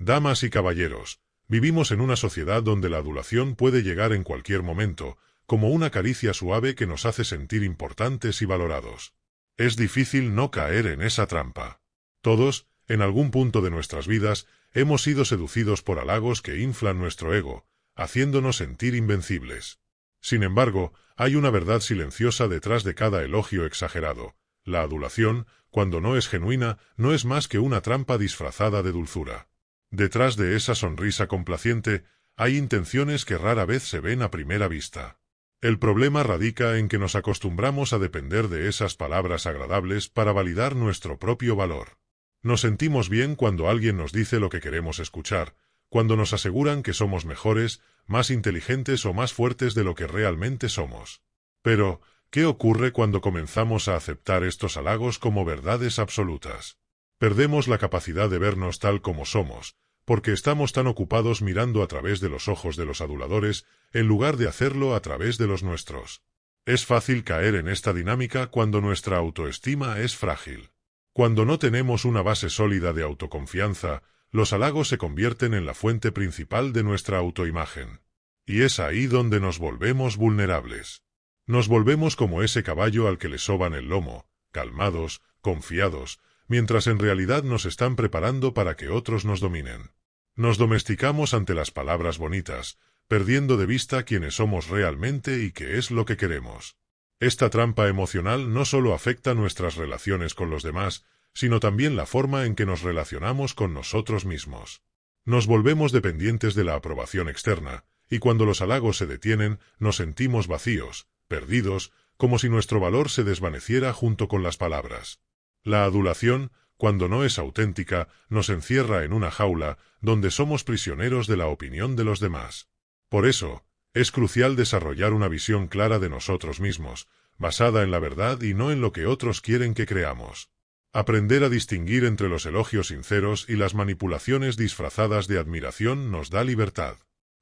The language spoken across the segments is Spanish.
Damas y caballeros, vivimos en una sociedad donde la adulación puede llegar en cualquier momento, como una caricia suave que nos hace sentir importantes y valorados. Es difícil no caer en esa trampa. Todos, en algún punto de nuestras vidas, hemos sido seducidos por halagos que inflan nuestro ego, haciéndonos sentir invencibles. Sin embargo, hay una verdad silenciosa detrás de cada elogio exagerado. La adulación, cuando no es genuina, no es más que una trampa disfrazada de dulzura. Detrás de esa sonrisa complaciente, hay intenciones que rara vez se ven a primera vista. El problema radica en que nos acostumbramos a depender de esas palabras agradables para validar nuestro propio valor. Nos sentimos bien cuando alguien nos dice lo que queremos escuchar, cuando nos aseguran que somos mejores, más inteligentes o más fuertes de lo que realmente somos. Pero, ¿qué ocurre cuando comenzamos a aceptar estos halagos como verdades absolutas? Perdemos la capacidad de vernos tal como somos, porque estamos tan ocupados mirando a través de los ojos de los aduladores, en lugar de hacerlo a través de los nuestros. Es fácil caer en esta dinámica cuando nuestra autoestima es frágil. Cuando no tenemos una base sólida de autoconfianza, los halagos se convierten en la fuente principal de nuestra autoimagen. Y es ahí donde nos volvemos vulnerables. Nos volvemos como ese caballo al que le soban el lomo, calmados, confiados, mientras en realidad nos están preparando para que otros nos dominen. Nos domesticamos ante las palabras bonitas, perdiendo de vista quiénes somos realmente y qué es lo que queremos. Esta trampa emocional no solo afecta nuestras relaciones con los demás, sino también la forma en que nos relacionamos con nosotros mismos. Nos volvemos dependientes de la aprobación externa, y cuando los halagos se detienen, nos sentimos vacíos, perdidos, como si nuestro valor se desvaneciera junto con las palabras. La adulación, cuando no es auténtica, nos encierra en una jaula, donde somos prisioneros de la opinión de los demás. Por eso, es crucial desarrollar una visión clara de nosotros mismos, basada en la verdad y no en lo que otros quieren que creamos. Aprender a distinguir entre los elogios sinceros y las manipulaciones disfrazadas de admiración nos da libertad.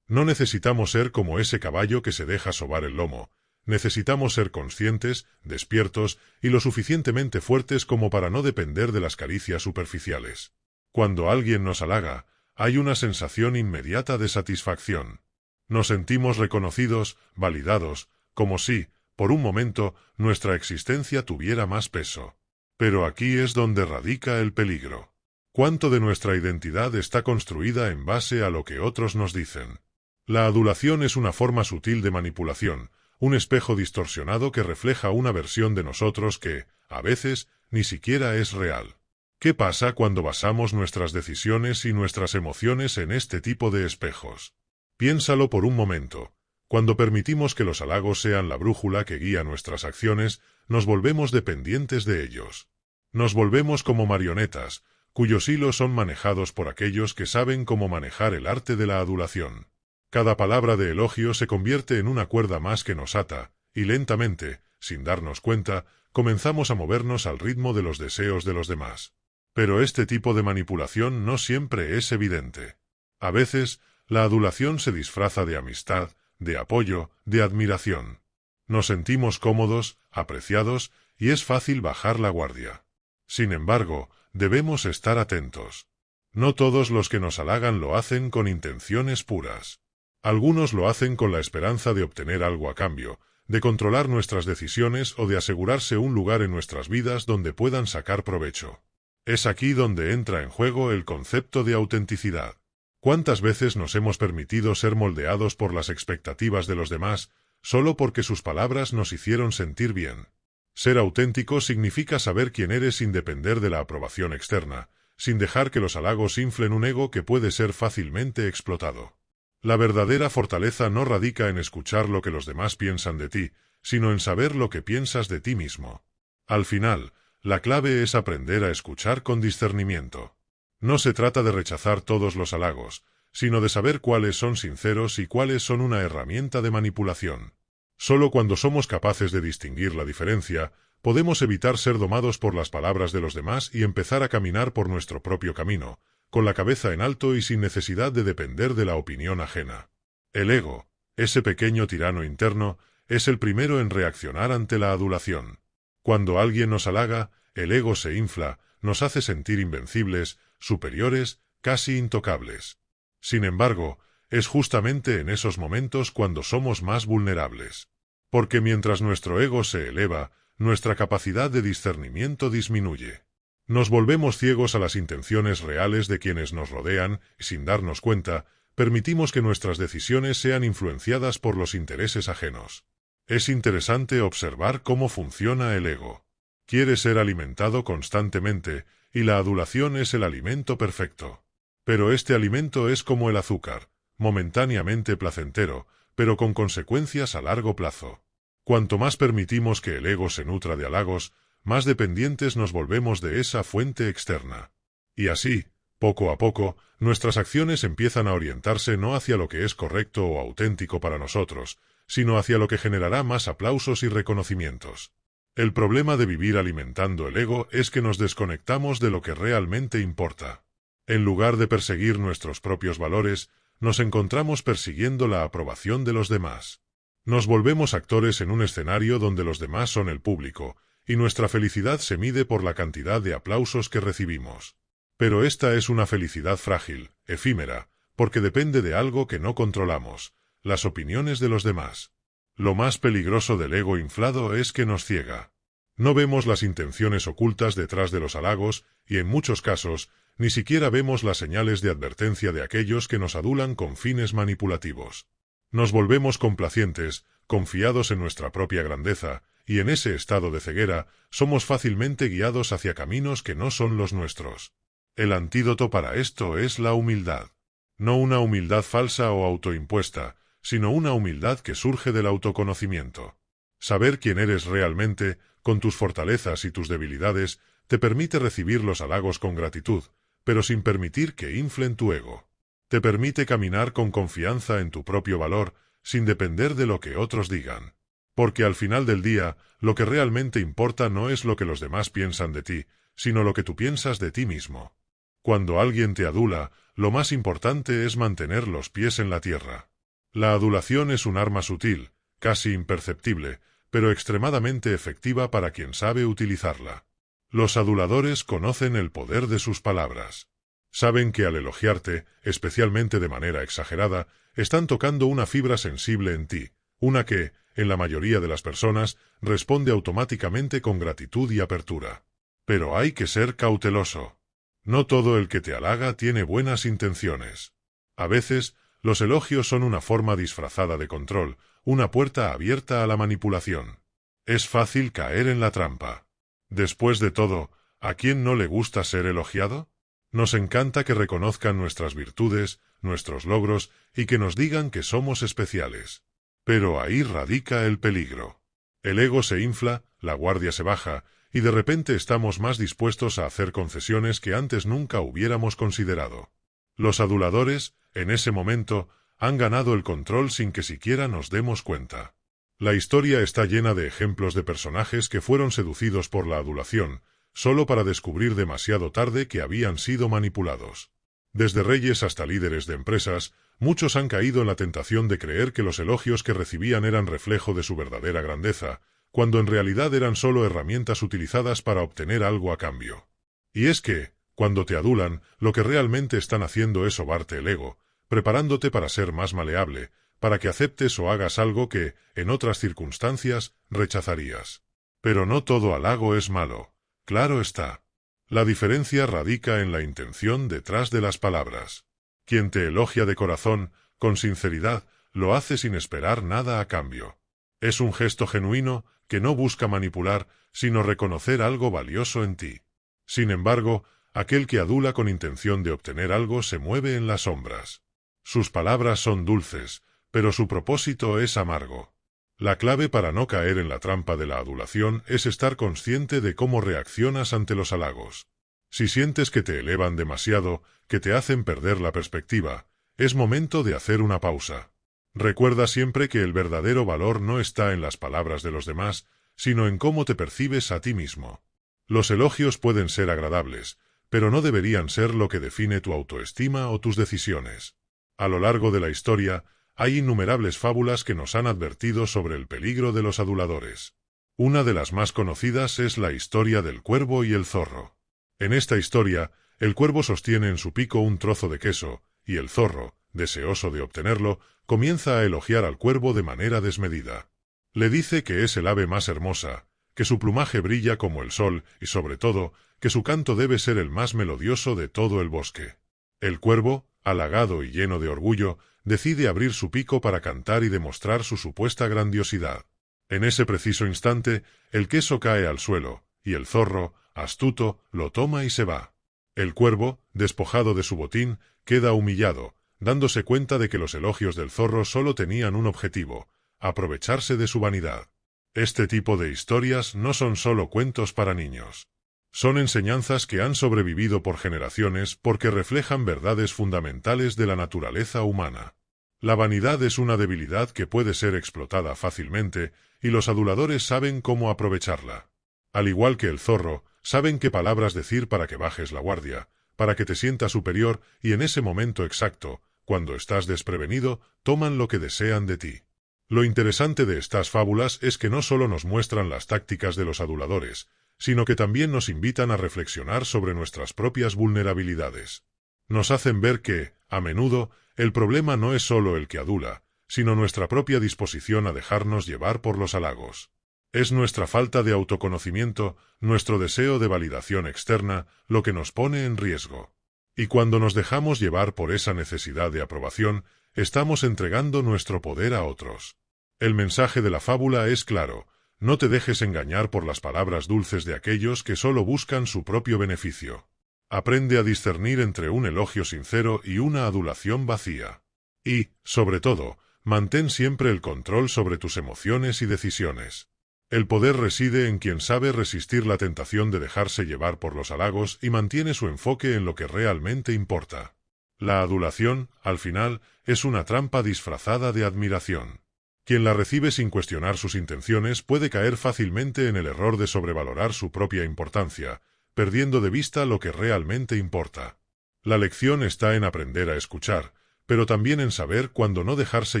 No necesitamos ser como ese caballo que se deja sobar el lomo. Necesitamos ser conscientes, despiertos y lo suficientemente fuertes como para no depender de las caricias superficiales. Cuando alguien nos halaga, hay una sensación inmediata de satisfacción. Nos sentimos reconocidos, validados, como si, por un momento, nuestra existencia tuviera más peso. Pero aquí es donde radica el peligro. ¿Cuánto de nuestra identidad está construida en base a lo que otros nos dicen? La adulación es una forma sutil de manipulación, un espejo distorsionado que refleja una versión de nosotros que, a veces, ni siquiera es real. ¿Qué pasa cuando basamos nuestras decisiones y nuestras emociones en este tipo de espejos? Piénsalo por un momento. Cuando permitimos que los halagos sean la brújula que guía nuestras acciones, nos volvemos dependientes de ellos. Nos volvemos como marionetas, cuyos hilos son manejados por aquellos que saben cómo manejar el arte de la adulación. Cada palabra de elogio se convierte en una cuerda más que nos ata, y lentamente, sin darnos cuenta, comenzamos a movernos al ritmo de los deseos de los demás. Pero este tipo de manipulación no siempre es evidente. A veces, la adulación se disfraza de amistad, de apoyo, de admiración. Nos sentimos cómodos, apreciados, y es fácil bajar la guardia. Sin embargo, debemos estar atentos. No todos los que nos halagan lo hacen con intenciones puras. Algunos lo hacen con la esperanza de obtener algo a cambio, de controlar nuestras decisiones o de asegurarse un lugar en nuestras vidas donde puedan sacar provecho. Es aquí donde entra en juego el concepto de autenticidad. ¿Cuántas veces nos hemos permitido ser moldeados por las expectativas de los demás, solo porque sus palabras nos hicieron sentir bien? Ser auténtico significa saber quién eres sin depender de la aprobación externa, sin dejar que los halagos inflen un ego que puede ser fácilmente explotado. La verdadera fortaleza no radica en escuchar lo que los demás piensan de ti, sino en saber lo que piensas de ti mismo. Al final, la clave es aprender a escuchar con discernimiento. No se trata de rechazar todos los halagos, sino de saber cuáles son sinceros y cuáles son una herramienta de manipulación. Solo cuando somos capaces de distinguir la diferencia, podemos evitar ser domados por las palabras de los demás y empezar a caminar por nuestro propio camino, con la cabeza en alto y sin necesidad de depender de la opinión ajena. El ego, ese pequeño tirano interno, es el primero en reaccionar ante la adulación. Cuando alguien nos halaga, el ego se infla, nos hace sentir invencibles, superiores, casi intocables. Sin embargo, es justamente en esos momentos cuando somos más vulnerables. Porque mientras nuestro ego se eleva, nuestra capacidad de discernimiento disminuye. Nos volvemos ciegos a las intenciones reales de quienes nos rodean y, sin darnos cuenta, permitimos que nuestras decisiones sean influenciadas por los intereses ajenos. Es interesante observar cómo funciona el ego. Quiere ser alimentado constantemente, y la adulación es el alimento perfecto. Pero este alimento es como el azúcar, momentáneamente placentero, pero con consecuencias a largo plazo. Cuanto más permitimos que el ego se nutra de halagos, más dependientes nos volvemos de esa fuente externa. Y así, poco a poco, nuestras acciones empiezan a orientarse no hacia lo que es correcto o auténtico para nosotros, sino hacia lo que generará más aplausos y reconocimientos. El problema de vivir alimentando el ego es que nos desconectamos de lo que realmente importa. En lugar de perseguir nuestros propios valores, nos encontramos persiguiendo la aprobación de los demás. Nos volvemos actores en un escenario donde los demás son el público, y nuestra felicidad se mide por la cantidad de aplausos que recibimos. Pero esta es una felicidad frágil, efímera, porque depende de algo que no controlamos, las opiniones de los demás. Lo más peligroso del ego inflado es que nos ciega. No vemos las intenciones ocultas detrás de los halagos, y en muchos casos, ni siquiera vemos las señales de advertencia de aquellos que nos adulan con fines manipulativos. Nos volvemos complacientes, confiados en nuestra propia grandeza, y en ese estado de ceguera, somos fácilmente guiados hacia caminos que no son los nuestros. El antídoto para esto es la humildad. No una humildad falsa o autoimpuesta, sino una humildad que surge del autoconocimiento. Saber quién eres realmente, con tus fortalezas y tus debilidades, te permite recibir los halagos con gratitud, pero sin permitir que inflen tu ego. Te permite caminar con confianza en tu propio valor, sin depender de lo que otros digan. Porque al final del día, lo que realmente importa no es lo que los demás piensan de ti, sino lo que tú piensas de ti mismo. Cuando alguien te adula, lo más importante es mantener los pies en la tierra. La adulación es un arma sutil, casi imperceptible, pero extremadamente efectiva para quien sabe utilizarla. Los aduladores conocen el poder de sus palabras. Saben que al elogiarte, especialmente de manera exagerada, están tocando una fibra sensible en ti, una que, en la mayoría de las personas, responde automáticamente con gratitud y apertura. Pero hay que ser cauteloso. No todo el que te halaga tiene buenas intenciones. A veces, los elogios son una forma disfrazada de control, una puerta abierta a la manipulación. Es fácil caer en la trampa. Después de todo, ¿a quién no le gusta ser elogiado? Nos encanta que reconozcan nuestras virtudes, nuestros logros, y que nos digan que somos especiales. Pero ahí radica el peligro. El ego se infla, la guardia se baja, y de repente estamos más dispuestos a hacer concesiones que antes nunca hubiéramos considerado. Los aduladores, en ese momento, han ganado el control sin que siquiera nos demos cuenta. La historia está llena de ejemplos de personajes que fueron seducidos por la adulación, solo para descubrir demasiado tarde que habían sido manipulados. Desde reyes hasta líderes de empresas, muchos han caído en la tentación de creer que los elogios que recibían eran reflejo de su verdadera grandeza, cuando en realidad eran solo herramientas utilizadas para obtener algo a cambio. Y es que, cuando te adulan, lo que realmente están haciendo es sobarte el ego, preparándote para ser más maleable, para que aceptes o hagas algo que, en otras circunstancias, rechazarías. Pero no todo halago es malo, claro está. La diferencia radica en la intención detrás de las palabras. Quien te elogia de corazón, con sinceridad, lo hace sin esperar nada a cambio. Es un gesto genuino que no busca manipular, sino reconocer algo valioso en ti. Sin embargo, aquel que adula con intención de obtener algo se mueve en las sombras. Sus palabras son dulces, pero su propósito es amargo. La clave para no caer en la trampa de la adulación es estar consciente de cómo reaccionas ante los halagos. Si sientes que te elevan demasiado, que te hacen perder la perspectiva, es momento de hacer una pausa. Recuerda siempre que el verdadero valor no está en las palabras de los demás, sino en cómo te percibes a ti mismo. Los elogios pueden ser agradables, pero no deberían ser lo que define tu autoestima o tus decisiones. A lo largo de la historia, hay innumerables fábulas que nos han advertido sobre el peligro de los aduladores. Una de las más conocidas es la historia del cuervo y el zorro. En esta historia, El cuervo sostiene en su pico un trozo de queso, y el zorro, deseoso de obtenerlo, comienza a elogiar al cuervo de manera desmedida. Le dice que es el ave más hermosa, que su plumaje brilla como el sol y, sobre todo, que su canto debe ser el más melodioso de todo el bosque. El cuervo, halagado y lleno de orgullo, decide abrir su pico para cantar y demostrar su supuesta grandiosidad. En ese preciso instante, el queso cae al suelo, y el zorro, astuto, lo toma y se va. El cuervo, despojado de su botín, queda humillado, dándose cuenta de que los elogios del zorro solo tenían un objetivo: aprovecharse de su vanidad. Este tipo de historias no son solo cuentos para niños. Son enseñanzas que han sobrevivido por generaciones porque reflejan verdades fundamentales de la naturaleza humana. La vanidad es una debilidad que puede ser explotada fácilmente, y los aduladores saben cómo aprovecharla. Al igual que el zorro, saben qué palabras decir para que bajes la guardia, para que te sientas superior, y en ese momento exacto, cuando estás desprevenido, toman lo que desean de ti. Lo interesante de estas fábulas es que no solo nos muestran las tácticas de los aduladores, sino que también nos invitan a reflexionar sobre nuestras propias vulnerabilidades. Nos hacen ver que, a menudo, el problema no es solo el que adula, sino nuestra propia disposición a dejarnos llevar por los halagos. Es nuestra falta de autoconocimiento, nuestro deseo de validación externa, lo que nos pone en riesgo. Y cuando nos dejamos llevar por esa necesidad de aprobación, estamos entregando nuestro poder a otros. El mensaje de la fábula es claro: no te dejes engañar por las palabras dulces de aquellos que solo buscan su propio beneficio. Aprende a discernir entre un elogio sincero y una adulación vacía. Y, sobre todo, mantén siempre el control sobre tus emociones y decisiones. El poder reside en quien sabe resistir la tentación de dejarse llevar por los halagos y mantiene su enfoque en lo que realmente importa. La adulación, al final, es una trampa disfrazada de admiración. Quien la recibe sin cuestionar sus intenciones puede caer fácilmente en el error de sobrevalorar su propia importancia, perdiendo de vista lo que realmente importa. La lección está en aprender a escuchar, pero también en saber cuándo no dejarse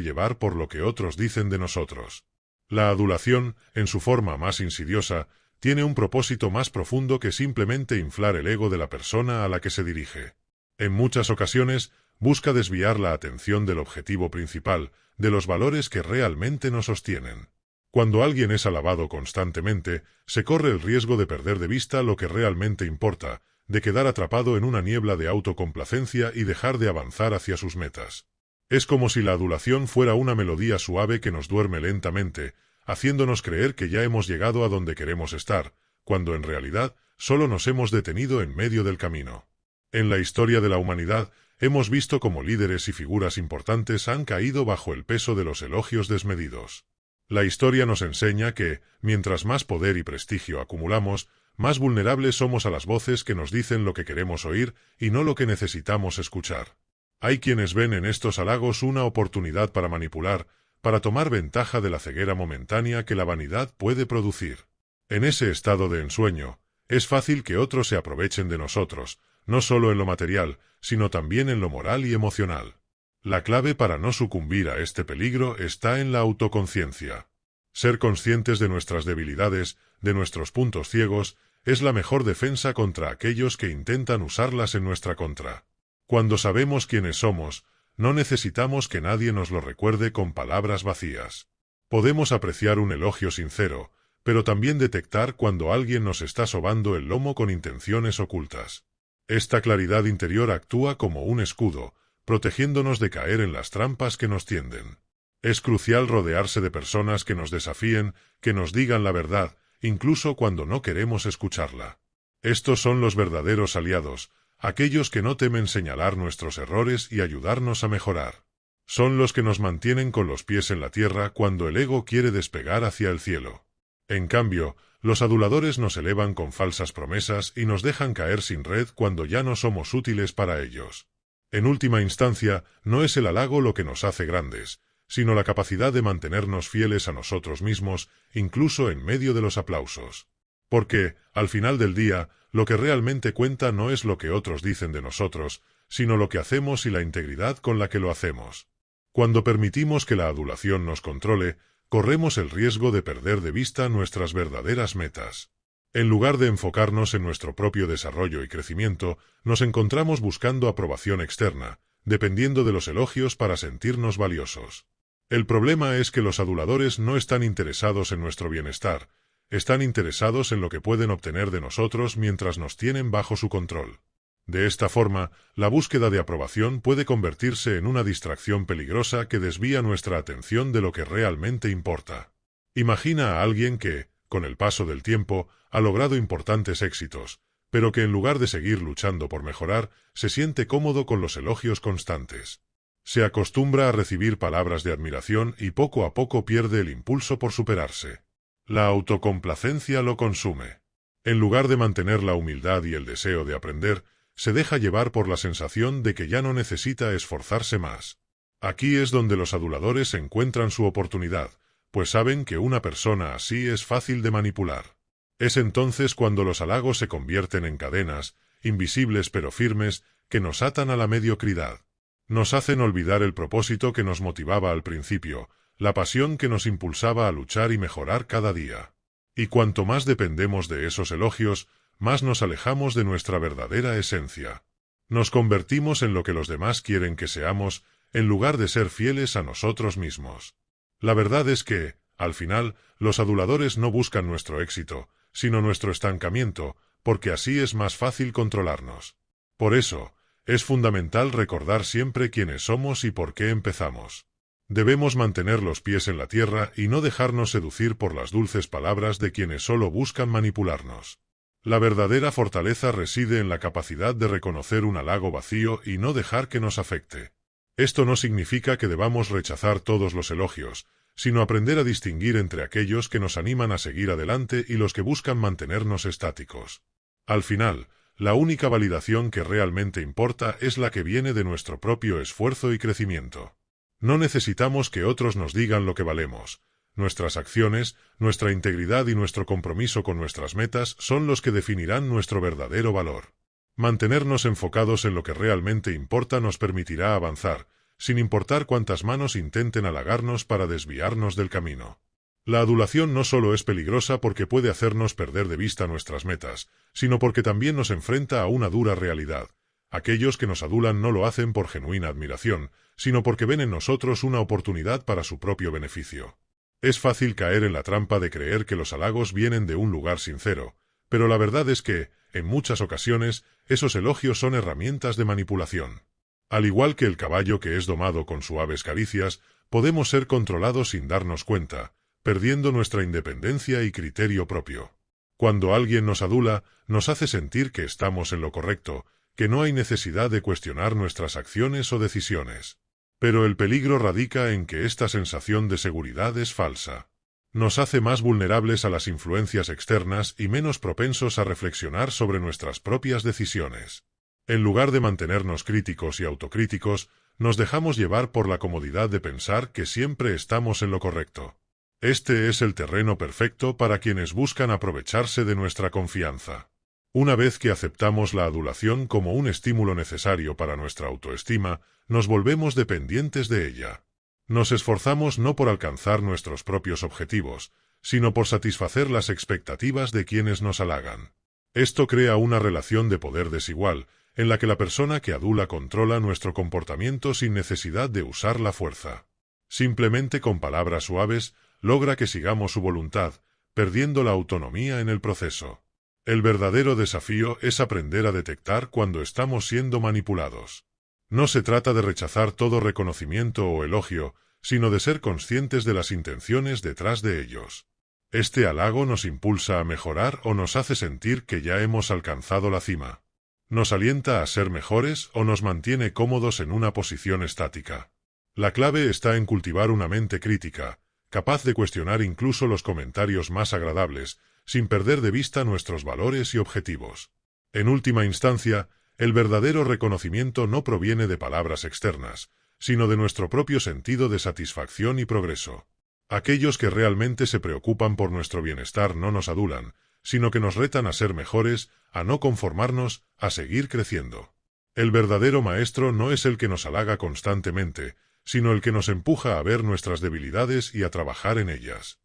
llevar por lo que otros dicen de nosotros. La adulación, en su forma más insidiosa, tiene un propósito más profundo que simplemente inflar el ego de la persona a la que se dirige. En muchas ocasiones, busca desviar la atención del objetivo principal, de los valores que realmente nos sostienen. Cuando alguien es alabado constantemente, se corre el riesgo de perder de vista lo que realmente importa, de quedar atrapado en una niebla de autocomplacencia y dejar de avanzar hacia sus metas. Es como si la adulación fuera una melodía suave que nos duerme lentamente, haciéndonos creer que ya hemos llegado a donde queremos estar, cuando en realidad solo nos hemos detenido en medio del camino. En la historia de la humanidad, hemos visto cómo líderes y figuras importantes han caído bajo el peso de los elogios desmedidos. La historia nos enseña que, mientras más poder y prestigio acumulamos, más vulnerables somos a las voces que nos dicen lo que queremos oír y no lo que necesitamos escuchar. Hay quienes ven en estos halagos una oportunidad para manipular, para tomar ventaja de la ceguera momentánea que la vanidad puede producir. En ese estado de ensueño, es fácil que otros se aprovechen de nosotros, no solo en lo material, sino también en lo moral y emocional. La clave para no sucumbir a este peligro está en la autoconciencia. Ser conscientes de nuestras debilidades, de nuestros puntos ciegos, es la mejor defensa contra aquellos que intentan usarlas en nuestra contra. Cuando sabemos quiénes somos, no necesitamos que nadie nos lo recuerde con palabras vacías. Podemos apreciar un elogio sincero, pero también detectar cuando alguien nos está sobando el lomo con intenciones ocultas. Esta claridad interior actúa como un escudo, protegiéndonos de caer en las trampas que nos tienden. Es crucial rodearse de personas que nos desafíen, que nos digan la verdad, incluso cuando no queremos escucharla. Estos son los verdaderos aliados, aquellos que no temen señalar nuestros errores y ayudarnos a mejorar. Son los que nos mantienen con los pies en la tierra cuando el ego quiere despegar hacia el cielo. En cambio, los aduladores nos elevan con falsas promesas y nos dejan caer sin red cuando ya no somos útiles para ellos. En última instancia, no es el halago lo que nos hace grandes, sino la capacidad de mantenernos fieles a nosotros mismos, incluso en medio de los aplausos. Porque, al final del día, lo que realmente cuenta no es lo que otros dicen de nosotros, sino lo que hacemos y la integridad con la que lo hacemos. Cuando permitimos que la adulación nos controle, corremos el riesgo de perder de vista nuestras verdaderas metas. En lugar de enfocarnos en nuestro propio desarrollo y crecimiento, nos encontramos buscando aprobación externa, dependiendo de los elogios para sentirnos valiosos. El problema es que los aduladores no están interesados en nuestro bienestar, están interesados en lo que pueden obtener de nosotros mientras nos tienen bajo su control. De esta forma, la búsqueda de aprobación puede convertirse en una distracción peligrosa que desvía nuestra atención de lo que realmente importa. Imagina a alguien que, con el paso del tiempo, ha logrado importantes éxitos, pero que en lugar de seguir luchando por mejorar, se siente cómodo con los elogios constantes. Se acostumbra a recibir palabras de admiración y poco a poco pierde el impulso por superarse. La autocomplacencia lo consume. En lugar de mantener la humildad y el deseo de aprender, se deja llevar por la sensación de que ya no necesita esforzarse más. Aquí es donde los aduladores encuentran su oportunidad, pues saben que una persona así es fácil de manipular. Es entonces cuando los halagos se convierten en cadenas, invisibles pero firmes, que nos atan a la mediocridad. Nos hacen olvidar el propósito que nos motivaba al principio, la pasión que nos impulsaba a luchar y mejorar cada día. Y cuanto más dependemos de esos elogios, más nos alejamos de nuestra verdadera esencia. Nos convertimos en lo que los demás quieren que seamos, en lugar de ser fieles a nosotros mismos. La verdad es que, al final, los aduladores no buscan nuestro éxito, sino nuestro estancamiento, porque así es más fácil controlarnos. Por eso, es fundamental recordar siempre quiénes somos y por qué empezamos. Debemos mantener los pies en la tierra y no dejarnos seducir por las dulces palabras de quienes solo buscan manipularnos. La verdadera fortaleza reside en la capacidad de reconocer un halago vacío y no dejar que nos afecte. Esto no significa que debamos rechazar todos los elogios, sino aprender a distinguir entre aquellos que nos animan a seguir adelante y los que buscan mantenernos estáticos. Al final, la única validación que realmente importa es la que viene de nuestro propio esfuerzo y crecimiento. No necesitamos que otros nos digan lo que valemos. Nuestras acciones, nuestra integridad y nuestro compromiso con nuestras metas son los que definirán nuestro verdadero valor. Mantenernos enfocados en lo que realmente importa nos permitirá avanzar, sin importar cuántas manos intenten halagarnos para desviarnos del camino. La adulación no solo es peligrosa porque puede hacernos perder de vista nuestras metas, sino porque también nos enfrenta a una dura realidad. Aquellos que nos adulan no lo hacen por genuina admiración, sino porque ven en nosotros una oportunidad para su propio beneficio. Es fácil caer en la trampa de creer que los halagos vienen de un lugar sincero, pero la verdad es que, en muchas ocasiones, esos elogios son herramientas de manipulación. Al igual que el caballo que es domado con suaves caricias, podemos ser controlados sin darnos cuenta, perdiendo nuestra independencia y criterio propio. Cuando alguien nos adula, nos hace sentir que estamos en lo correcto, que no hay necesidad de cuestionar nuestras acciones o decisiones. Pero el peligro radica en que esta sensación de seguridad es falsa. Nos hace más vulnerables a las influencias externas y menos propensos a reflexionar sobre nuestras propias decisiones. En lugar de mantenernos críticos y autocríticos, nos dejamos llevar por la comodidad de pensar que siempre estamos en lo correcto. Este es el terreno perfecto para quienes buscan aprovecharse de nuestra confianza. Una vez que aceptamos la adulación como un estímulo necesario para nuestra autoestima, nos volvemos dependientes de ella. Nos esforzamos no por alcanzar nuestros propios objetivos, sino por satisfacer las expectativas de quienes nos halagan. Esto crea una relación de poder desigual, en la que la persona que adula controla nuestro comportamiento sin necesidad de usar la fuerza. Simplemente con palabras suaves, logra que sigamos su voluntad, perdiendo la autonomía en el proceso. El verdadero desafío es aprender a detectar cuando estamos siendo manipulados. No se trata de rechazar todo reconocimiento o elogio, sino de ser conscientes de las intenciones detrás de ellos. Este halago nos impulsa a mejorar o nos hace sentir que ya hemos alcanzado la cima. Nos alienta a ser mejores o nos mantiene cómodos en una posición estática. La clave está en cultivar una mente crítica, capaz de cuestionar incluso los comentarios más agradables, sin perder de vista nuestros valores y objetivos. En última instancia, el verdadero reconocimiento no proviene de palabras externas, sino de nuestro propio sentido de satisfacción y progreso. Aquellos que realmente se preocupan por nuestro bienestar no nos adulan, sino que nos retan a ser mejores, a no conformarnos, a seguir creciendo. El verdadero maestro no es el que nos halaga constantemente, sino el que nos empuja a ver nuestras debilidades y a trabajar en ellas.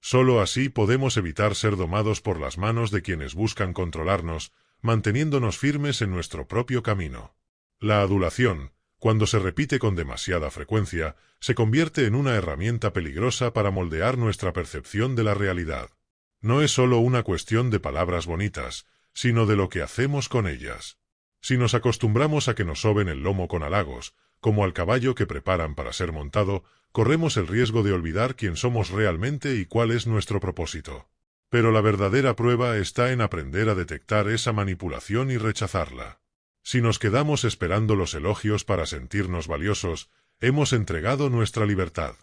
Solo así podemos evitar ser domados por las manos de quienes buscan controlarnos, manteniéndonos firmes en nuestro propio camino. La adulación, cuando se repite con demasiada frecuencia, se convierte en una herramienta peligrosa para moldear nuestra percepción de la realidad. No es solo una cuestión de palabras bonitas, sino de lo que hacemos con ellas. Si nos acostumbramos a que nos soben el lomo con halagos, como al caballo que preparan para ser montado, corremos el riesgo de olvidar quién somos realmente y cuál es nuestro propósito. Pero la verdadera prueba está en aprender a detectar esa manipulación y rechazarla. Si nos quedamos esperando los elogios para sentirnos valiosos, hemos entregado nuestra libertad.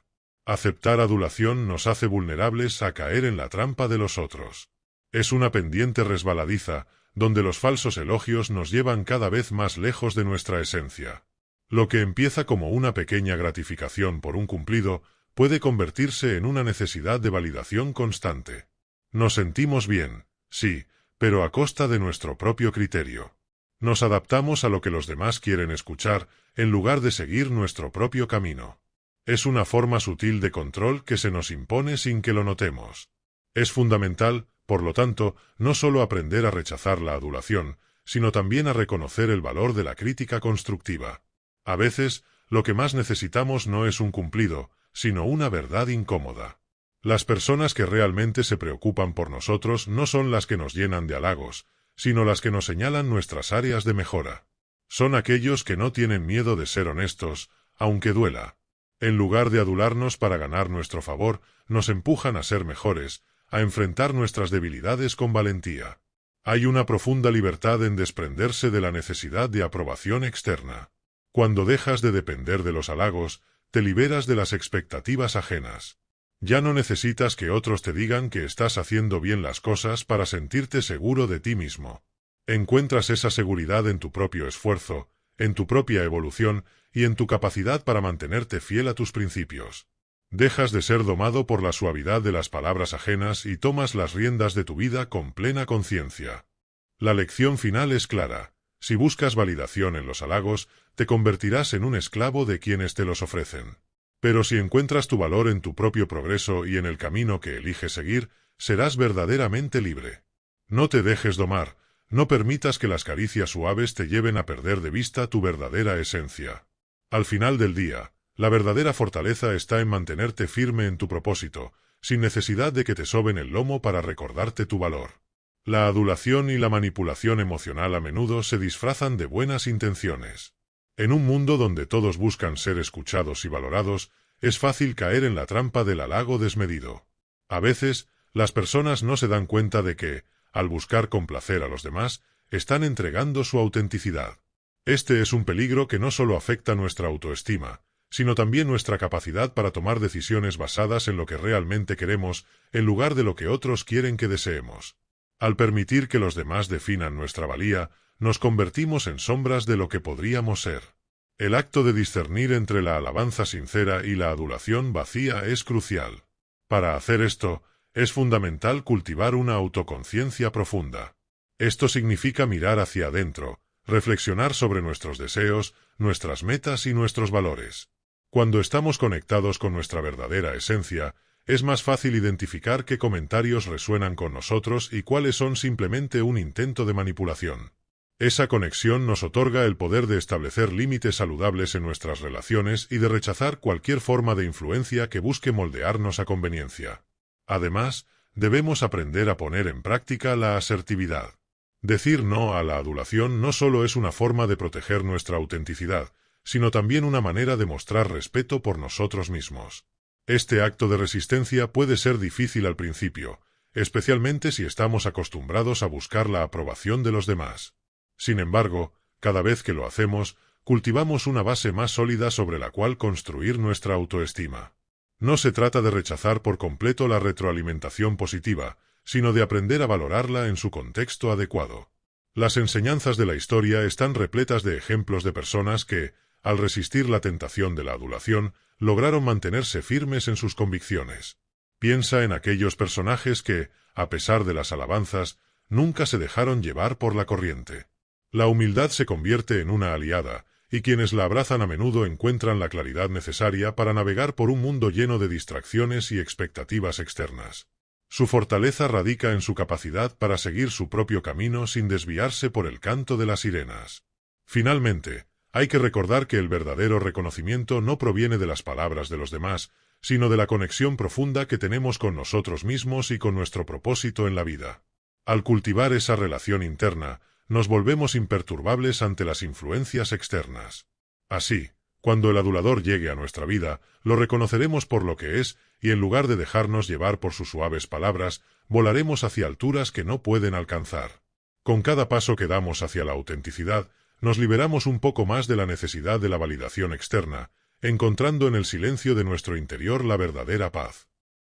Aceptar adulación nos hace vulnerables a caer en la trampa de los otros. Es una pendiente resbaladiza, donde los falsos elogios nos llevan cada vez más lejos de nuestra esencia. Lo que empieza como una pequeña gratificación por un cumplido, puede convertirse en una necesidad de validación constante. Nos sentimos bien, sí, pero a costa de nuestro propio criterio. Nos adaptamos a lo que los demás quieren escuchar, en lugar de seguir nuestro propio camino. Es una forma sutil de control que se nos impone sin que lo notemos. Es fundamental, por lo tanto, no solo aprender a rechazar la adulación, sino también a reconocer el valor de la crítica constructiva. A veces, lo que más necesitamos no es un cumplido, sino una verdad incómoda. Las personas que realmente se preocupan por nosotros no son las que nos llenan de halagos, sino las que nos señalan nuestras áreas de mejora. Son aquellos que no tienen miedo de ser honestos, aunque duela. En lugar de adularnos para ganar nuestro favor, nos empujan a ser mejores, a enfrentar nuestras debilidades con valentía. Hay una profunda libertad en desprenderse de la necesidad de aprobación externa. Cuando dejas de depender de los halagos, te liberas de las expectativas ajenas. Ya no necesitas que otros te digan que estás haciendo bien las cosas para sentirte seguro de ti mismo. Encuentras esa seguridad en tu propio esfuerzo, en tu propia evolución y en tu capacidad para mantenerte fiel a tus principios. Dejas de ser domado por la suavidad de las palabras ajenas y tomas las riendas de tu vida con plena conciencia. La lección final es clara. Si buscas validación en los halagos, te convertirás en un esclavo de quienes te los ofrecen. Pero si encuentras tu valor en tu propio progreso y en el camino que eliges seguir, serás verdaderamente libre. No te dejes domar, no permitas que las caricias suaves te lleven a perder de vista tu verdadera esencia. Al final del día, la verdadera fortaleza está en mantenerte firme en tu propósito, sin necesidad de que te soben el lomo para recordarte tu valor. La adulación y la manipulación emocional a menudo se disfrazan de buenas intenciones. En un mundo donde todos buscan ser escuchados y valorados, es fácil caer en la trampa del halago desmedido. A veces, las personas no se dan cuenta de que, al buscar complacer a los demás, están entregando su autenticidad. Este es un peligro que no solo afecta nuestra autoestima, sino también nuestra capacidad para tomar decisiones basadas en lo que realmente queremos, en lugar de lo que otros quieren que deseemos. Al permitir que los demás definan nuestra valía, nos convertimos en sombras de lo que podríamos ser. El acto de discernir entre la alabanza sincera y la adulación vacía es crucial. Para hacer esto, es fundamental cultivar una autoconciencia profunda. Esto significa mirar hacia adentro, reflexionar sobre nuestros deseos, nuestras metas y nuestros valores. Cuando estamos conectados con nuestra verdadera esencia, es más fácil identificar qué comentarios resuenan con nosotros y cuáles son simplemente un intento de manipulación. Esa conexión nos otorga el poder de establecer límites saludables en nuestras relaciones y de rechazar cualquier forma de influencia que busque moldearnos a conveniencia. Además, debemos aprender a poner en práctica la asertividad. Decir no a la adulación no solo es una forma de proteger nuestra autenticidad, sino también una manera de mostrar respeto por nosotros mismos. Este acto de resistencia puede ser difícil al principio, especialmente si estamos acostumbrados a buscar la aprobación de los demás. Sin embargo, cada vez que lo hacemos, cultivamos una base más sólida sobre la cual construir nuestra autoestima. No se trata de rechazar por completo la retroalimentación positiva, sino de aprender a valorarla en su contexto adecuado. Las enseñanzas de la historia están repletas de ejemplos de personas que, al resistir la tentación de la adulación, lograron mantenerse firmes en sus convicciones. Piensa en aquellos personajes que, a pesar de las alabanzas, nunca se dejaron llevar por la corriente. La humildad se convierte en una aliada, y quienes la abrazan a menudo encuentran la claridad necesaria para navegar por un mundo lleno de distracciones y expectativas externas. Su fortaleza radica en su capacidad para seguir su propio camino sin desviarse por el canto de las sirenas. Finalmente, hay que recordar que el verdadero reconocimiento no proviene de las palabras de los demás, sino de la conexión profunda que tenemos con nosotros mismos y con nuestro propósito en la vida. Al cultivar esa relación interna, nos volvemos imperturbables ante las influencias externas. Así, cuando el adulador llegue a nuestra vida, lo reconoceremos por lo que es, y en lugar de dejarnos llevar por sus suaves palabras, volaremos hacia alturas que no pueden alcanzar. Con cada paso que damos hacia la autenticidad, nos liberamos un poco más de la necesidad de la validación externa, encontrando en el silencio de nuestro interior la verdadera paz.